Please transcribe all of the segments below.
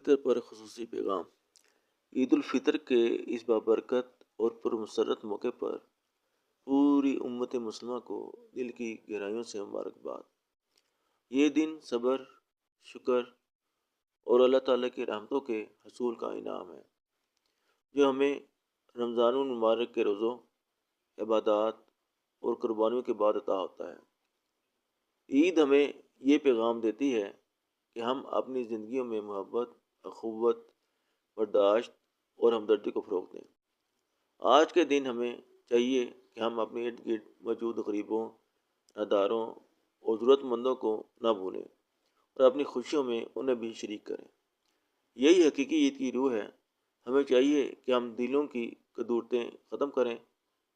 فطر پر خصوصی پیغام۔ عید الفطر کے اس بابرکت اور پرمسرت موقع پر پوری امت مسلمہ کو دل کی گہرائیوں سے مبارکباد۔ یہ دن صبر، شکر اور اللہ تعالیٰ کی رحمتوں کے حصول کا انعام ہے، جو ہمیں رمضان المبارک کے روزوں، عبادات اور قربانیوں کے بعد عطا ہوتا ہے۔ عید ہمیں یہ پیغام دیتی ہے کہ ہم اپنی زندگیوں میں محبت، اخوت، برداشت اور ہمدردی کو فروغ دیں۔ آج کے دن ہمیں چاہیے کہ ہم اپنے ارد گرد موجود غریبوں، ناداروں اور ضرورت مندوں کو نہ بھولیں اور اپنی خوشیوں میں انہیں بھی شریک کریں۔ یہی حقیقی عید کی روح ہے۔ ہمیں چاہیے کہ ہم دلوں کی کدورتیں ختم کریں،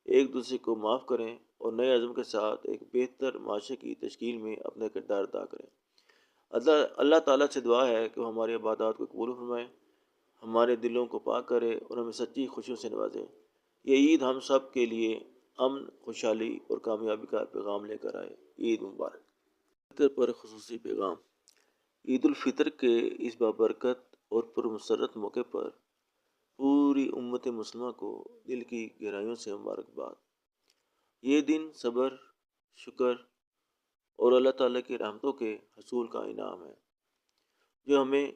ایک دوسرے کو معاف کریں اور نئے عزم کے ساتھ ایک بہتر معاشرے کی تشکیل میں اپنا کردار ادا کریں۔ اللہ تعالیٰ سے دعا ہے کہ وہ ہماری عبادات کو قبول فرمائے، ہمارے دلوں کو پاک کرے اور ہمیں سچی خوشیوں سے نوازے۔ یہ عید ہم سب کے لیے امن، خوشحالی اور کامیابی کا پیغام لے کر آئے۔ عید مبارک۔ فطر پر خصوصی پیغام۔ عید الفطر کے اس بابرکت اور پرمسرت موقع پر پوری امت مسلمہ کو دل کی گہرائیوں سے مبارکباد۔ یہ دن صبر، شکر اور اللہ تعالیٰ کی رحمتوں کے حصول کا انعام ہے، جو ہمیں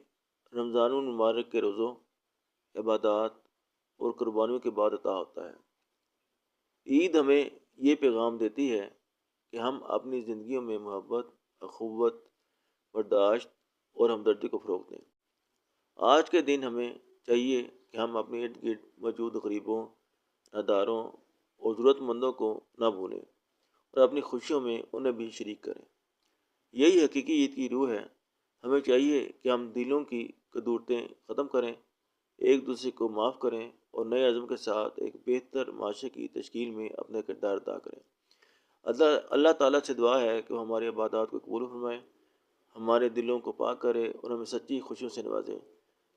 رمضان المبارک کے روزوں، عبادات اور قربانیوں کے بعد عطا ہوتا ہے۔ عید ہمیں یہ پیغام دیتی ہے کہ ہم اپنی زندگیوں میں محبت، اخوت، برداشت اور ہمدردی کو فروغ دیں۔ آج کے دن ہمیں چاہیے کہ ہم اپنے ارد گرد موجود غریبوں، ناداروں اور ضرورت مندوں کو نہ بھولیں اور اپنی خوشیوں میں انہیں بھی شریک کریں۔ یہی حقیقی عید کی روح ہے۔ ہمیں چاہیے کہ ہم دلوں کی کدورتیں ختم کریں، ایک دوسرے کو معاف کریں اور نئے عزم کے ساتھ ایک بہتر معاشرے کی تشکیل میں اپنا کردار ادا کریں۔ اللہ تعالیٰ سے دعا ہے کہ وہ ہماری عبادات کو قبول فرمائے، ہمارے دلوں کو پاک کرے اور ہمیں سچی خوشیوں سے نوازے۔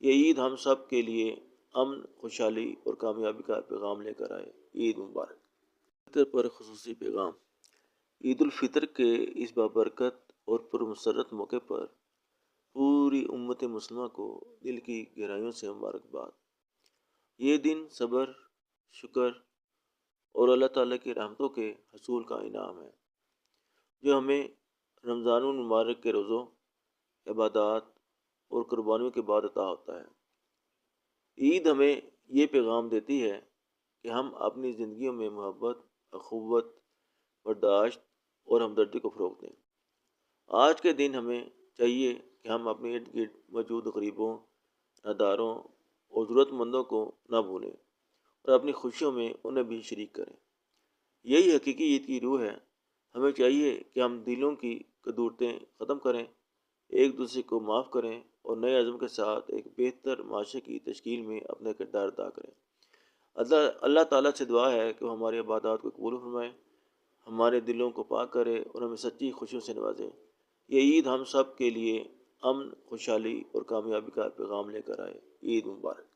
یہ عید ہم سب کے لیے امن، خوشحالی اور کامیابی کا پیغام لے کر آئے۔ عید مبارک۔ فطر پر خصوصی پیغام۔ عید الفطر کے اس بابرکت اور پرمسرت موقع پر پوری امت مسلمہ کو دل کی گہرائیوں سے مبارکباد۔ یہ دن صبر، شکر اور اللہ تعالیٰ کی رحمتوں کے حصول کا انعام ہے، جو ہمیں رمضان المبارک کے روزوں، عبادات اور قربانیوں کے بعد عطا ہوتا ہے۔ عید ہمیں یہ پیغام دیتی ہے کہ ہم اپنی زندگیوں میں محبت، اخوت، برداشت اور ہمدردی کو فروغ دیں۔ آج کے دن ہمیں چاہیے کہ ہم اپنے ارد گرد موجود غریبوں، ناداروں اور ضرورت مندوں کو نہ بھولیں اور اپنی خوشیوں میں انہیں بھی شریک کریں۔ یہی حقیقی عید کی روح ہے۔ ہمیں چاہیے کہ ہم دلوں کی کدورتیں ختم کریں، ایک دوسرے کو معاف کریں اور نئے عزم کے ساتھ ایک بہتر معاشرے کی تشکیل میں اپنا کردار ادا کریں۔ اللہ تعالیٰ سے دعا ہے کہ وہ ہماری عبادات کو قبول فرمائے، ہمارے دلوں کو پاک کرے اور ہمیں سچی خوشیوں سے نوازے۔ یہ عید ہم سب کے لیے امن، خوشحالی اور کامیابی کا پیغام لے کر آئے۔ عید مبارک۔